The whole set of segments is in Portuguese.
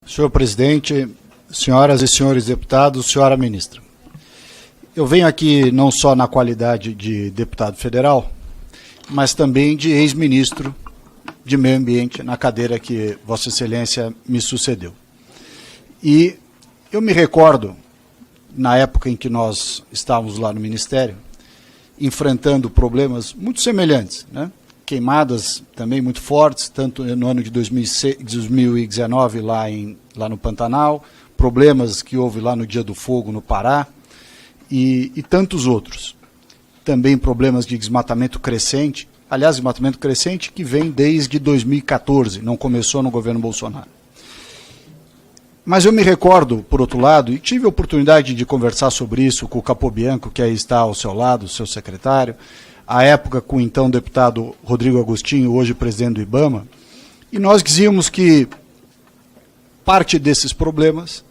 Senhor presidente, senhoras e senhores deputados, senhora ministra. Eu venho aqui não só na qualidade de deputado federal, mas também de ex-ministro de Meio Ambiente, na cadeira que Vossa Excelência me sucedeu. E eu me recordo, na época em que nós estávamos lá no Ministério, enfrentando problemas muito semelhantes, né? Queimadas também muito fortes, tanto no ano de 2019 lá no Pantanal, problemas que houve lá no Dia do Fogo no Pará e tantos outros. Também problemas de desmatamento crescente, aliás, desmatamento crescente que vem desde 2014, não começou no governo Bolsonaro. Mas eu me recordo, por outro lado, e tive a oportunidade de conversar sobre isso com o Capobianco, que aí está ao seu lado, o seu secretário, à época com o então deputado Rodrigo Agostinho, hoje presidente do IBAMA, e nós dizíamos que parte desses problemas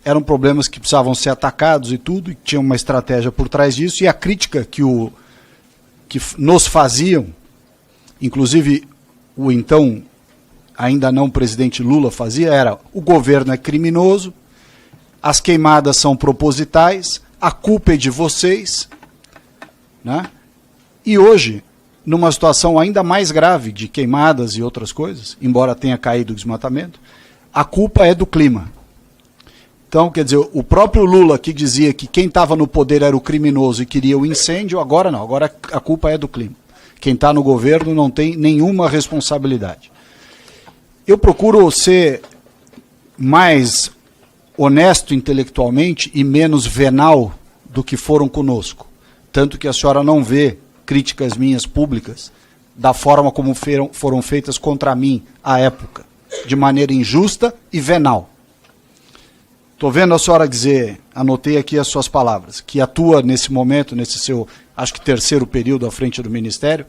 eram problemas que precisavam ser atacados e tudo, e tinha uma estratégia por trás disso, e a crítica que nos faziam, inclusive o então ainda não presidente Lula fazia, era: o governo é criminoso, as queimadas são propositais, a culpa é de vocês, né? E hoje, numa situação ainda mais grave de queimadas e outras coisas, embora tenha caído o desmatamento, a culpa é do clima. Então, quer dizer, o próprio Lula, que dizia que quem estava no poder era o criminoso e queria o incêndio, agora não, agora a culpa é do clima. Quem está no governo não tem nenhuma responsabilidade. Eu procuro ser mais honesto intelectualmente e menos venal do que foram conosco. Tanto que a senhora não vê críticas minhas públicas da forma como foram feitas contra mim à época, de maneira injusta e venal. Estou vendo a senhora dizer, anotei aqui as suas palavras, que atua nesse momento, nesse seu, acho que terceiro período à frente do Ministério,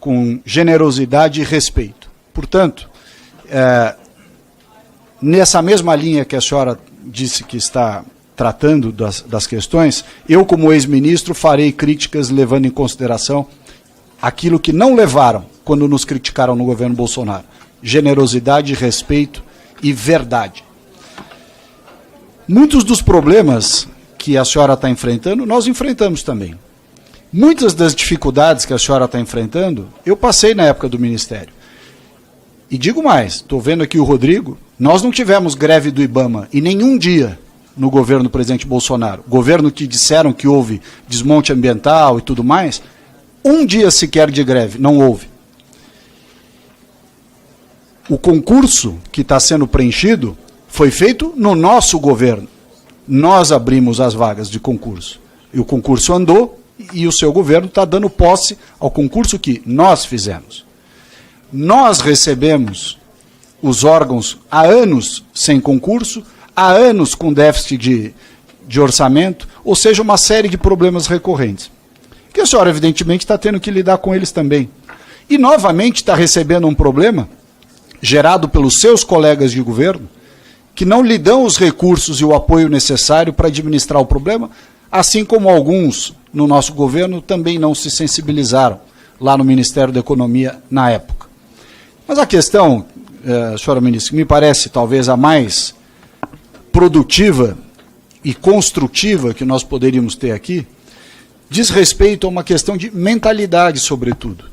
com generosidade e respeito. Portanto, nessa mesma linha que a senhora disse que está tratando das questões, eu, como ex-ministro, farei críticas levando em consideração aquilo que não levaram quando nos criticaram no governo Bolsonaro: generosidade, respeito e verdade. Muitos dos problemas que a senhora está enfrentando, nós enfrentamos também. Muitas das dificuldades que a senhora está enfrentando, eu passei na época do Ministério. E digo mais, estou vendo aqui o Rodrigo, nós não tivemos greve do IBAMA em nenhum dia no governo do presidente Bolsonaro. Governo que disseram que houve desmonte ambiental e tudo mais, um dia sequer de greve, não houve. O concurso que está sendo preenchido foi feito no nosso governo. Nós abrimos as vagas de concurso. E o concurso andou e o seu governo está dando posse ao concurso que nós fizemos. Nós recebemos os órgãos há anos sem concurso, há anos com déficit de orçamento, ou seja, uma série de problemas recorrentes. Que a senhora, evidentemente, está tendo que lidar com eles também. E, novamente, está recebendo um problema gerado pelos seus colegas de governo, que não lhe dão os recursos e o apoio necessário para administrar o problema, assim como alguns no nosso governo também não se sensibilizaram lá no Ministério da Economia na época. Mas a questão, senhora ministra, que me parece talvez a mais produtiva e construtiva que nós poderíamos ter aqui, diz respeito a uma questão de mentalidade, sobretudo.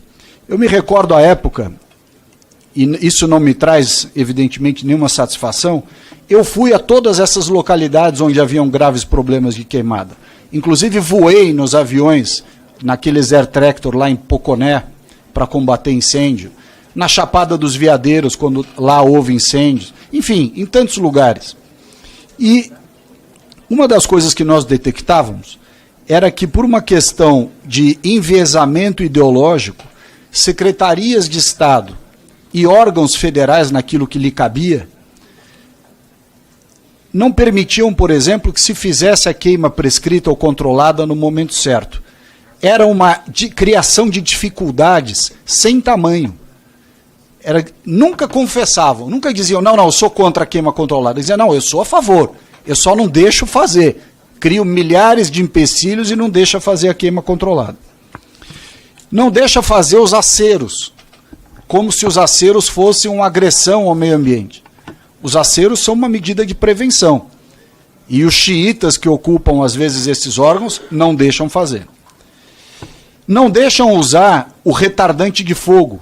Eu me recordo à época, e isso não me traz, evidentemente, nenhuma satisfação, eu fui a todas essas localidades onde haviam graves problemas de queimada. Inclusive voei nos aviões, naqueles Air Tractor lá em Poconé, para combater incêndio, na Chapada dos Veadeiros, quando lá houve incêndios, enfim, em tantos lugares. E uma das coisas que nós detectávamos era que, por uma questão de enviesamento ideológico, secretarias de Estado e órgãos federais, naquilo que lhe cabia, não permitiam, por exemplo, que se fizesse a queima prescrita ou controlada no momento certo. Era uma criação de dificuldades sem tamanho. Nunca confessavam, nunca diziam, não, eu sou contra a queima controlada. Diziam, não, eu sou a favor, eu só não deixo fazer. Crio milhares de empecilhos e não deixa fazer a queima controlada. Não deixa fazer os aceros, como se os aceros fossem uma agressão ao meio ambiente. Os aceros são uma medida de prevenção. E os xiitas que ocupam, às vezes, esses órgãos, não deixam fazer. Não deixam usar o retardante de fogo,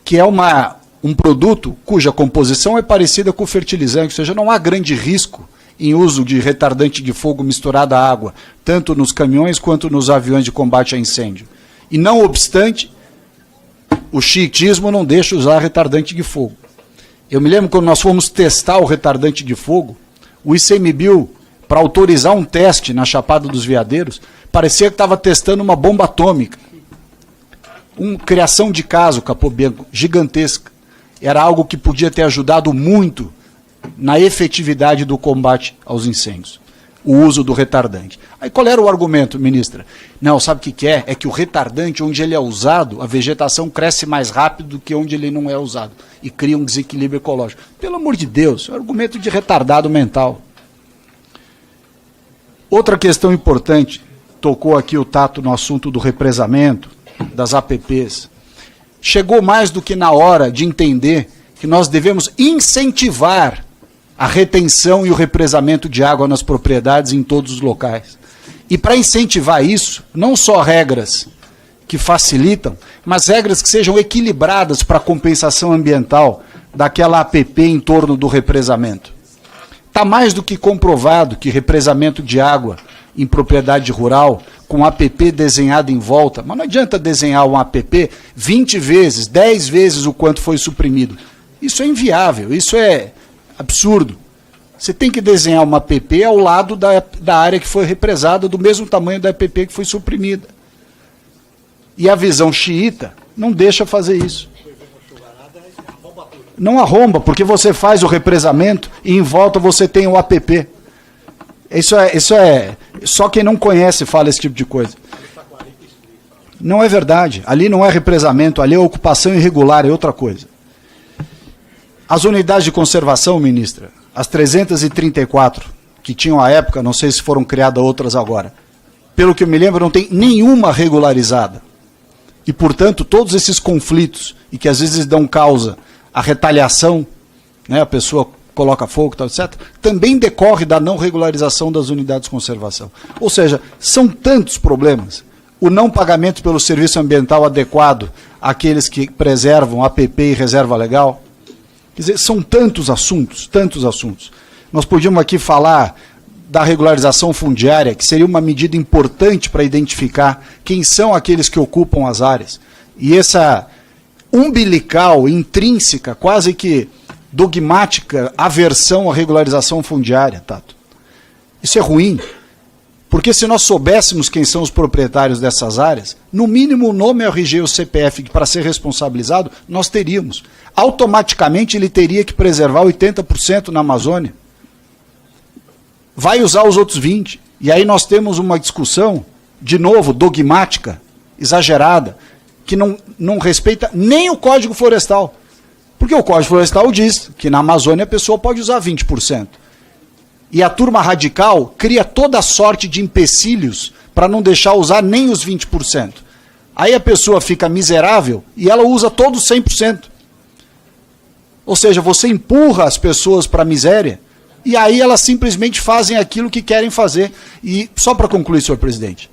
que é um produto cuja composição é parecida com o fertilizante, ou seja, não há grande risco em uso de retardante de fogo misturado à água, tanto nos caminhões quanto nos aviões de combate a incêndio. E não obstante, o xiitismo não deixa usar retardante de fogo. Eu me lembro quando nós fomos testar o retardante de fogo, o ICMBio, para autorizar um teste na Chapada dos Veadeiros, parecia que estava testando uma bomba atômica. Uma criação de caso, Capobianco, gigantesca. Era algo que podia ter ajudado muito na efetividade do combate aos incêndios, o uso do retardante. Aí qual era o argumento, ministra? Não, sabe o que é? É que o retardante, onde ele é usado, a vegetação cresce mais rápido do que onde ele não é usado e cria um desequilíbrio ecológico. Pelo amor de Deus, é um argumento de retardado mental. Outra questão importante, tocou aqui o Tato no assunto do represamento, das APPs. Chegou mais do que na hora de entender que nós devemos incentivar a retenção e o represamento de água nas propriedades em todos os locais. E para incentivar isso, não só regras que facilitam, mas regras que sejam equilibradas para a compensação ambiental daquela APP em torno do represamento. Está mais do que comprovado que represamento de água em propriedade rural, com APP desenhado em volta, mas não adianta desenhar um APP 20 vezes, 10 vezes o quanto foi suprimido. Isso é inviável, isso é absurdo. Você tem que desenhar uma APP ao lado da área que foi represada, do mesmo tamanho da APP que foi suprimida. E a visão xiita não deixa fazer isso. Não arromba, porque você faz o represamento e em volta você tem o APP. Isso é só quem não conhece fala esse tipo de coisa. Não é verdade. Ali não é represamento, ali é ocupação irregular, é outra coisa. As unidades de conservação, ministra, as 334 que tinham à época, não sei se foram criadas outras agora, pelo que eu me lembro, não tem nenhuma regularizada. E, portanto, todos esses conflitos, e que às vezes dão causa à retaliação, né, a pessoa coloca fogo, tal, etc., também decorre da não regularização das unidades de conservação. Ou seja, são tantos problemas. O não pagamento pelo serviço ambiental adequado àqueles que preservam APP e reserva legal. Quer dizer, são tantos assuntos, tantos assuntos. Nós podíamos aqui falar da regularização fundiária, que seria uma medida importante para identificar quem são aqueles que ocupam as áreas. E essa umbilical, intrínseca, quase que dogmática aversão à regularização fundiária, Tato. Isso é ruim, porque se nós soubéssemos quem são os proprietários dessas áreas, no mínimo o nome, o RG e o CPF para ser responsabilizado, nós teríamos. Automaticamente ele teria que preservar 80% na Amazônia. Vai usar os outros 20%. E aí nós temos uma discussão, de novo, dogmática, exagerada, que não respeita nem o Código Florestal. Porque o Código Florestal diz que na Amazônia a pessoa pode usar 20%. E a turma radical cria toda sorte de empecilhos para não deixar usar nem os 20%. Aí a pessoa fica miserável e ela usa todos 100%. Ou seja, você empurra as pessoas para a miséria e aí elas simplesmente fazem aquilo que querem fazer. E só para concluir, senhor presidente,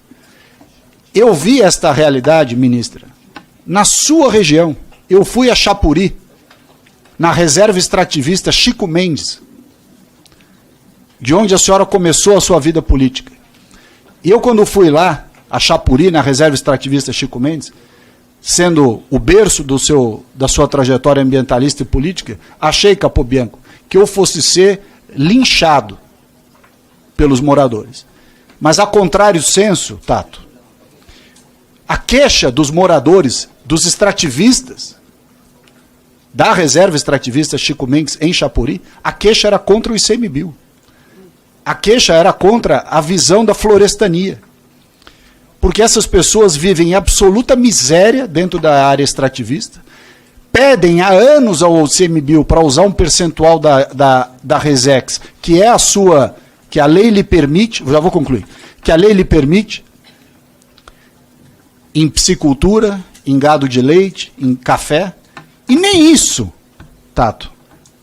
eu vi esta realidade, ministra, na sua região. Eu fui a Chapuri, na reserva extrativista Chico Mendes, de onde a senhora começou a sua vida política. E eu, quando fui lá, a Chapuri, na reserva extrativista Chico Mendes, sendo o berço da sua trajetória ambientalista e política, achei, Capobianco, que eu fosse ser linchado pelos moradores. Mas, a contrário senso, Tato, a queixa dos moradores, dos extrativistas, da reserva extrativista Chico Mendes em Chapuri, a queixa era contra o ICMBio. A queixa era contra a visão da florestania. Porque essas pessoas vivem em absoluta miséria dentro da área extrativista, pedem há anos ao ICMBio para usar um percentual da Resex, que é a sua, que a lei lhe permite, já vou concluir, que a lei lhe permite, em piscicultura, em gado de leite, em café, e nem isso, Tato,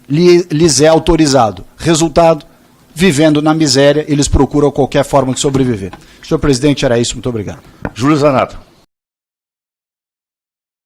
lhes é autorizado. Resultado, vivendo na miséria, eles procuram qualquer forma de sobreviver. Senhor presidente, era isso. Muito obrigado. Júlio Zanata.